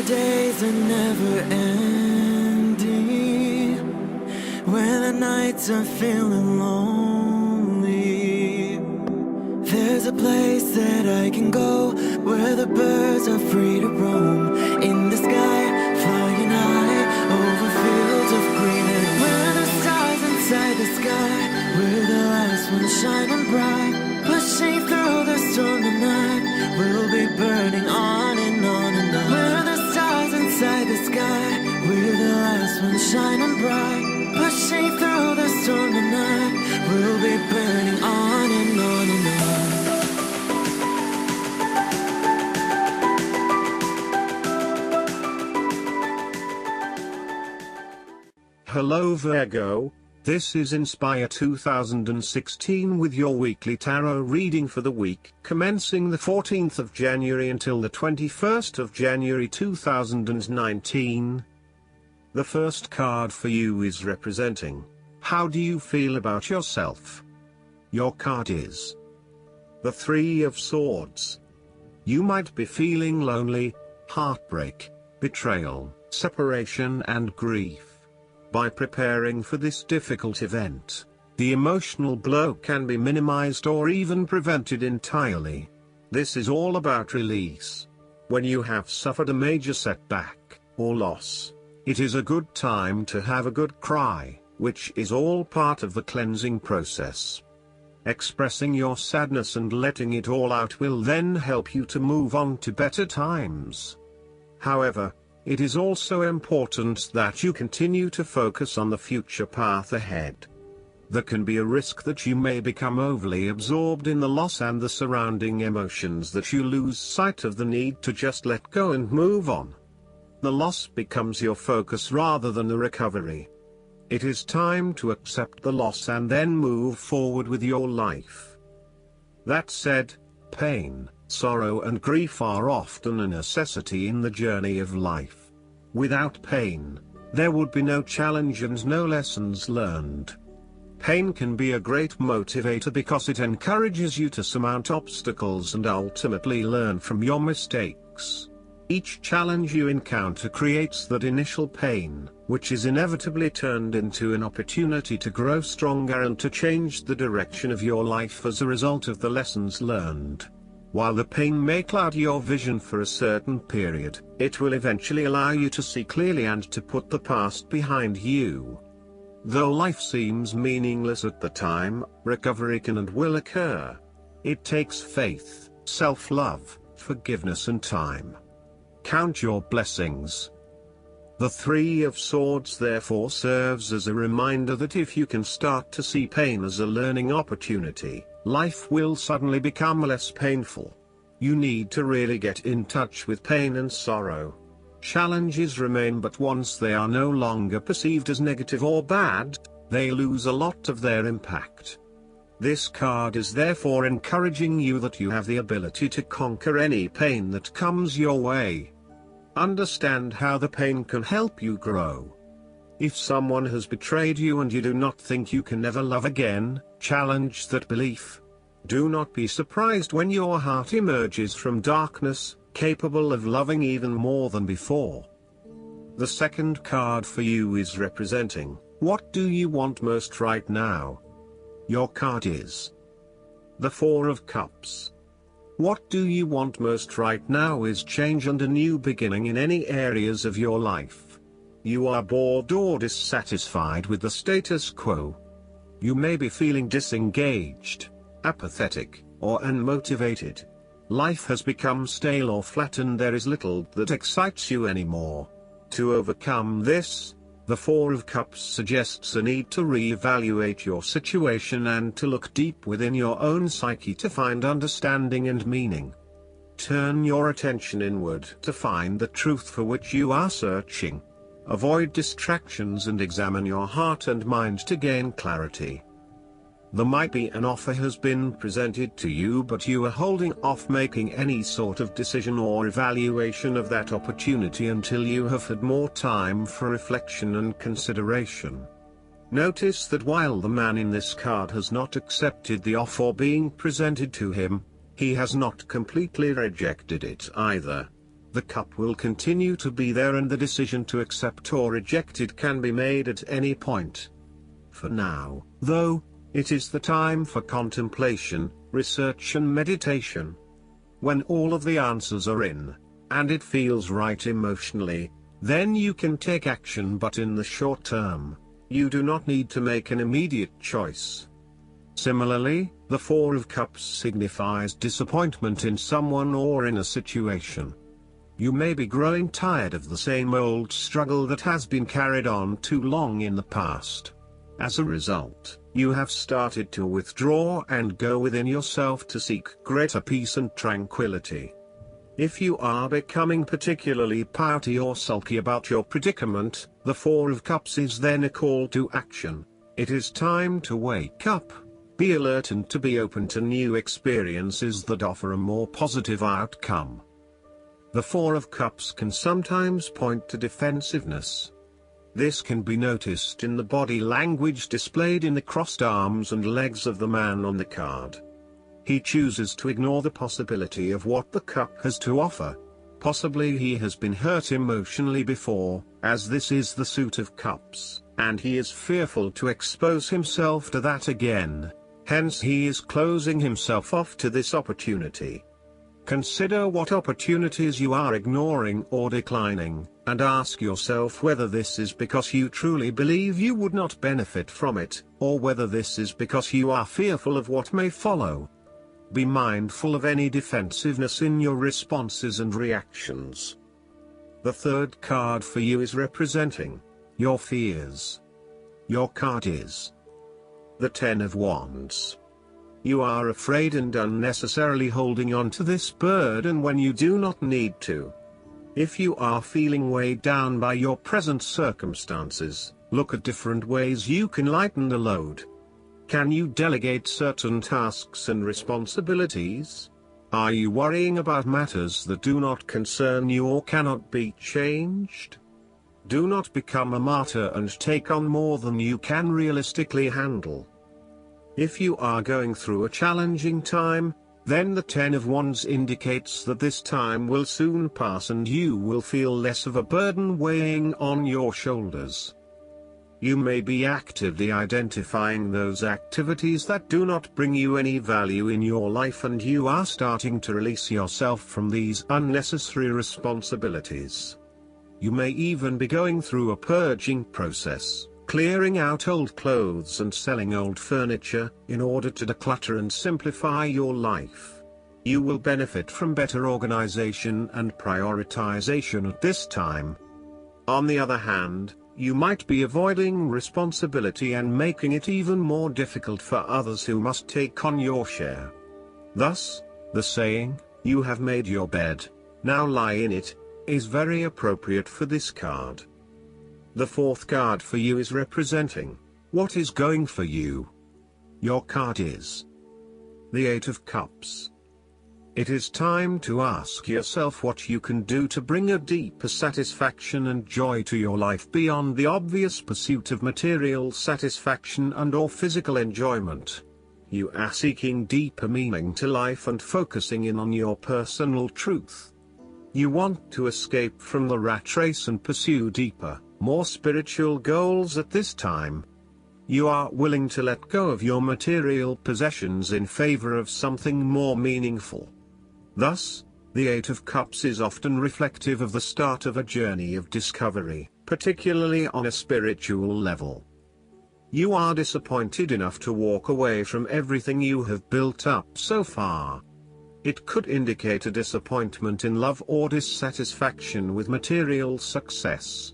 the days are never ending, when the nights are feeling lonely, there's a place that I can go, where the birds are free to roam, in the sky, flying high, over fields of green, and where the stars inside the sky, we're the last ones shining bright, pushing through the storm tonight, we'll be burning on and on and on. We're the stars inside the sky, we're the last ones shining bright, pushing through the storm tonight, we'll be burning on and on and on. Hello Virgo, this is Inspire 2016 with your weekly tarot reading for the week commencing the 14th of January until the 21st of January 2019. The first card for you is representing, how do you feel about yourself? Your card is the Three of Swords. You might be feeling lonely, heartbreak, betrayal, separation and grief. By preparing for this difficult event, the emotional blow can be minimized or even prevented entirely. This is all about release. When you have suffered a major setback or loss, it is a good time to have a good cry, which is all part of the cleansing process. Expressing your sadness and letting it all out will then help you to move on to better times. However, it is also important that you continue to focus on the future path ahead. There can be a risk that you may become overly absorbed in the loss and the surrounding emotions that you lose sight of the need to just let go and move on. The loss becomes your focus rather than the recovery. It is time to accept the loss and then move forward with your life. That said, pain, sorrow and grief are often a necessity in the journey of life. Without pain, there would be no challenge and no lessons learned. Pain can be a great motivator because it encourages you to surmount obstacles and ultimately learn from your mistakes. Each challenge you encounter creates that initial pain, which is inevitably turned into an opportunity to grow stronger and to change the direction of your life as a result of the lessons learned. While the pain may cloud your vision for a certain period, it will eventually allow you to see clearly and to put the past behind you. Though life seems meaningless at the time, recovery can and will occur. It takes faith, self-love, forgiveness and time. Count your blessings. The Three of Swords therefore serves as a reminder that if you can start to see pain as a learning opportunity, life will suddenly become less painful. You need to really get in touch with pain and sorrow. Challenges remain, but once they are no longer perceived as negative or bad, they lose a lot of their impact. This card is therefore encouraging you that you have the ability to conquer any pain that comes your way. Understand how the pain can help you grow. If someone has betrayed you and you do not think you can never love again, challenge that belief. Do not be surprised when your heart emerges from darkness, capable of loving even more than before. The second card for you is representing, what do you want most right now? Your card is the Four of Cups. What do you want most right now is change and a new beginning in any areas of your life. You are bored or dissatisfied with the status quo. You may be feeling disengaged, apathetic, or unmotivated. Life has become stale or flat and there is little that excites you anymore. To overcome this, the Four of Cups suggests a need to re-evaluate your situation and to look deep within your own psyche to find understanding and meaning. Turn your attention inward to find the truth for which you are searching. Avoid distractions and examine your heart and mind to gain clarity. There might be an offer has been presented to you, but you are holding off making any sort of decision or evaluation of that opportunity until you have had more time for reflection and consideration. Notice that while the man in this card has not accepted the offer being presented to him, he has not completely rejected it either. The cup will continue to be there and the decision to accept or reject it can be made at any point. For now, though, it is the time for contemplation, research and meditation. When all of the answers are in, and it feels right emotionally, then you can take action, but in the short term, you do not need to make an immediate choice. Similarly, the Four of Cups signifies disappointment in someone or in a situation. You may be growing tired of the same old struggle that has been carried on too long in the past. As a result, you have started to withdraw and go within yourself to seek greater peace and tranquility. If you are becoming particularly pouty or sulky about your predicament, the Four of Cups is then a call to action. It is time to wake up, be alert and to be open to new experiences that offer a more positive outcome. The Four of Cups can sometimes point to defensiveness. This can be noticed in the body language displayed in the crossed arms and legs of the man on the card. He chooses to ignore the possibility of what the cup has to offer. Possibly he has been hurt emotionally before, as this is the Suit of Cups, and he is fearful to expose himself to that again. Hence he is closing himself off to this opportunity. Consider what opportunities you are ignoring or declining, and ask yourself whether this is because you truly believe you would not benefit from it, or whether this is because you are fearful of what may follow. Be mindful of any defensiveness in your responses and reactions. The third card for you is representing your fears. Your card is the Ten of Wands. You are afraid and unnecessarily holding on to this burden when you do not need to. If you are feeling weighed down by your present circumstances, look at different ways you can lighten the load. Can you delegate certain tasks and responsibilities? Are you worrying about matters that do not concern you or cannot be changed? Do not become a martyr and take on more than you can realistically handle. If you are going through a challenging time, then the Ten of Wands indicates that this time will soon pass and you will feel less of a burden weighing on your shoulders. You may be actively identifying those activities that do not bring you any value in your life, and you are starting to release yourself from these unnecessary responsibilities. You may even be going through a purging process, clearing out old clothes and selling old furniture, in order to declutter and simplify your life. You will benefit from better organization and prioritization at this time. On the other hand, you might be avoiding responsibility and making it even more difficult for others who must take on your share. Thus, the saying, "You have made your bed, now lie in it," is very appropriate for this card. The fourth card for you is representing what is going for you. Your card is the Eight of Cups. It is time to ask yourself what you can do to bring a deeper satisfaction and joy to your life beyond the obvious pursuit of material satisfaction and/or physical enjoyment. You are seeking deeper meaning to life and focusing in on your personal truth. You want to escape from the rat race and pursue deeper, more spiritual goals at this time. You are willing to let go of your material possessions in favor of something more meaningful. Thus, the Eight of Cups is often reflective of the start of a journey of discovery, particularly on a spiritual level. You are disappointed enough to walk away from everything you have built up so far. It could indicate a disappointment in love or dissatisfaction with material success.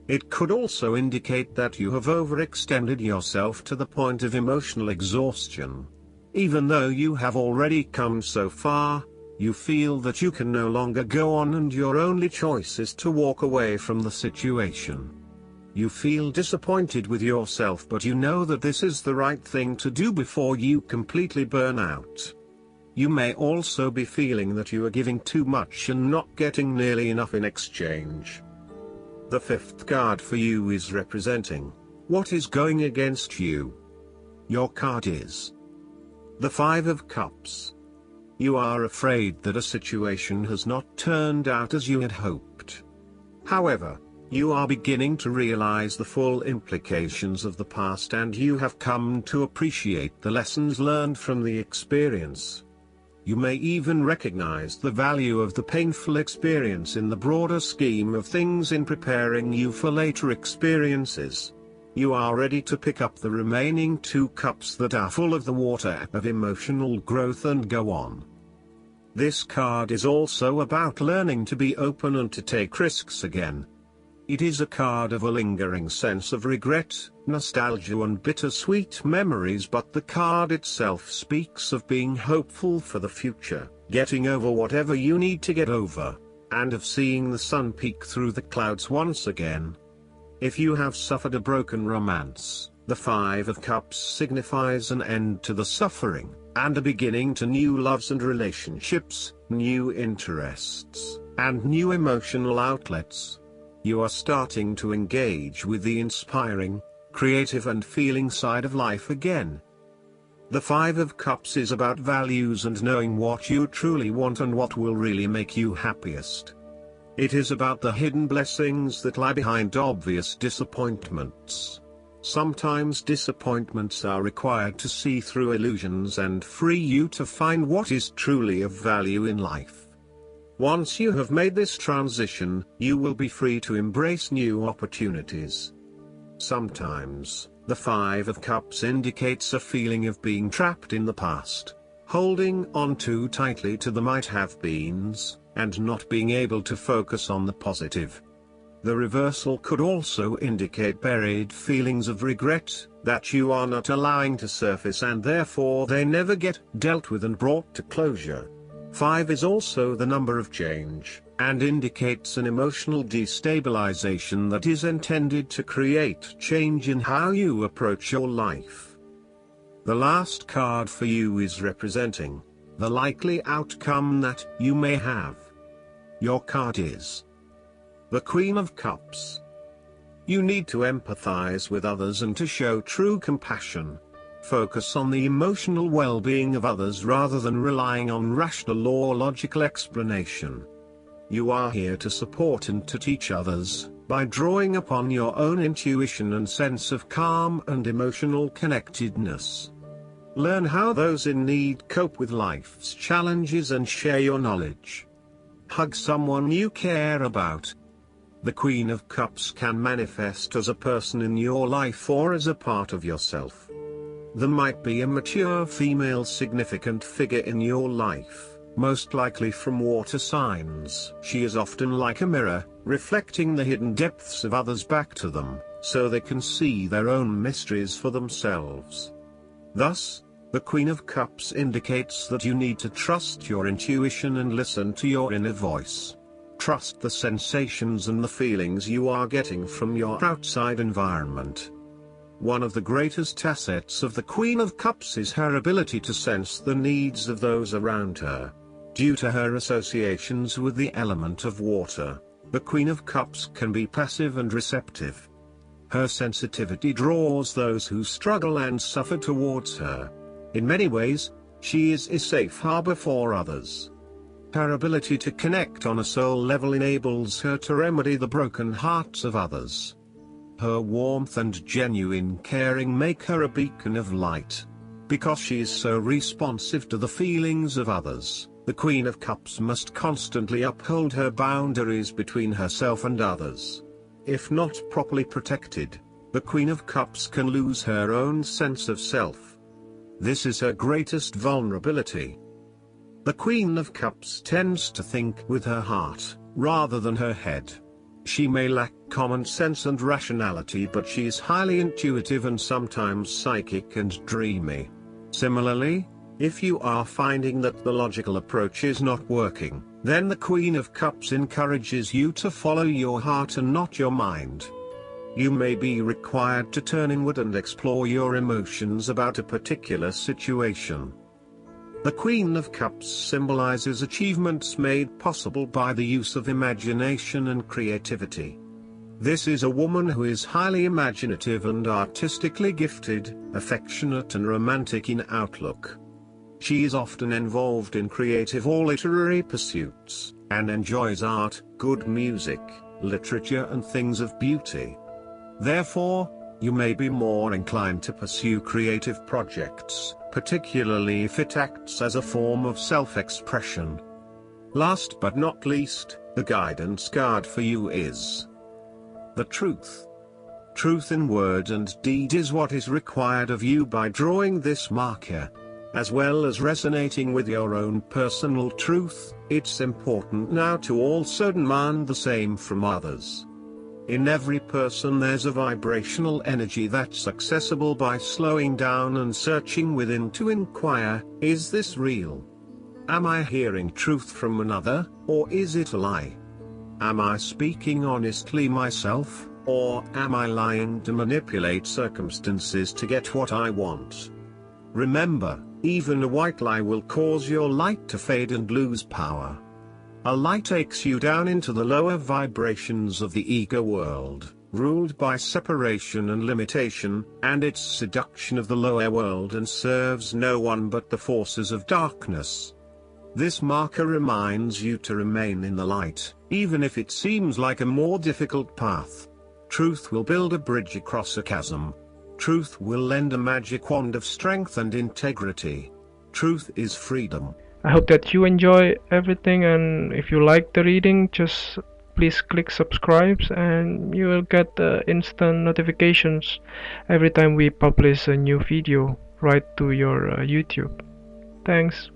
It could also indicate that you have overextended yourself to the point of emotional exhaustion. Even though you have already come so far, you feel that you can no longer go on and your only choice is to walk away from the situation. You feel disappointed with yourself, but you know that this is the right thing to do before you completely burn out. You may also be feeling that you are giving too much and not getting nearly enough in exchange. The fifth card for you is representing what is going against you. Your card is the Five of Cups. You are afraid that a situation has not turned out as you had hoped. However, you are beginning to realize the full implications of the past, and you have come to appreciate the lessons learned from the experience. You may even recognize the value of the painful experience in the broader scheme of things in preparing you for later experiences. You are ready to pick up the remaining 2 cups that are full of the water of emotional growth and go on. This card is also about learning to be open and to take risks again. It is a card of a lingering sense of regret, nostalgia and bittersweet memories, but the card itself speaks of being hopeful for the future, getting over whatever you need to get over, and of seeing the sun peek through the clouds once again. If you have suffered a broken romance, the 5 of Cups signifies an end to the suffering, and a beginning to new loves and relationships, new interests, and new emotional outlets. You are starting to engage with the inspiring, creative and feeling side of life again. The 5 of Cups is about values and knowing what you truly want and what will really make you happiest. It is about the hidden blessings that lie behind obvious disappointments. Sometimes disappointments are required to see through illusions and free you to find what is truly of value in life. Once you have made this transition, you will be free to embrace new opportunities. Sometimes, the 5 of Cups indicates a feeling of being trapped in the past, holding on too tightly to the might-have-beens, and not being able to focus on the positive. The reversal could also indicate buried feelings of regret, that you are not allowing to surface and therefore they never get dealt with and brought to closure. 5 is also the number of change, and indicates an emotional destabilization that is intended to create change in how you approach your life. The last card for you is representing the likely outcome that you may have. Your card is the Queen of Cups. You need to empathize with others and to show true compassion. Focus on the emotional well-being of others rather than relying on rational or logical explanation. You are here to support and to teach others, by drawing upon your own intuition and sense of calm and emotional connectedness. Learn how those in need cope with life's challenges and share your knowledge. Hug someone you care about. The Queen of Cups can manifest as a person in your life or as a part of yourself. There might be a mature female significant figure in your life, most likely from water signs. She is often like a mirror, reflecting the hidden depths of others back to them, so they can see their own mysteries for themselves. Thus, the Queen of Cups indicates that you need to trust your intuition and listen to your inner voice. Trust the sensations and the feelings you are getting from your outside environment. One of the greatest assets of the Queen of Cups is her ability to sense the needs of those around her. Due to her associations with the element of water, the Queen of Cups can be passive and receptive. Her sensitivity draws those who struggle and suffer towards her. In many ways, she is a safe harbor for others. Her ability to connect on a soul level enables her to remedy the broken hearts of others. Her warmth and genuine caring make her a beacon of light. Because she is so responsive to the feelings of others, the Queen of Cups must constantly uphold her boundaries between herself and others. If not properly protected, the Queen of Cups can lose her own sense of self. This is her greatest vulnerability. The Queen of Cups tends to think with her heart, rather than her head. She may lack common sense and rationality, but she is highly intuitive and sometimes psychic and dreamy. Similarly, if you are finding that the logical approach is not working, then the Queen of Cups encourages you to follow your heart and not your mind. You may be required to turn inward and explore your emotions about a particular situation. The Queen of Cups symbolizes achievements made possible by the use of imagination and creativity. This is a woman who is highly imaginative and artistically gifted, affectionate and romantic in outlook. She is often involved in creative or literary pursuits, and enjoys art, good music, literature and things of beauty. Therefore, you may be more inclined to pursue creative projects, particularly if it acts as a form of self-expression. Last but not least, the guidance card for you is the truth. Truth in word and deed is what is required of you by drawing this marker. As well as resonating with your own personal truth, it's important now to also demand the same from others. In every person there's a vibrational energy that's accessible by slowing down and searching within to inquire, is this real? Am I hearing truth from another, or is it a lie? Am I speaking honestly myself, or am I lying to manipulate circumstances to get what I want? Remember, even a white lie will cause your light to fade and lose power. A lie takes you down into the lower vibrations of the ego world, ruled by separation and limitation, and its seduction of the lower world, and serves no one but the forces of darkness. This marker reminds you to remain in the light, even if it seems like a more difficult path. Truth will build a bridge across a chasm. Truth will lend a magic wand of strength and integrity. Truth is freedom. I hope that you enjoy everything, and if you like the reading, just please click subscribe and you will get instant notifications every time we publish a new video right to your YouTube. Thanks.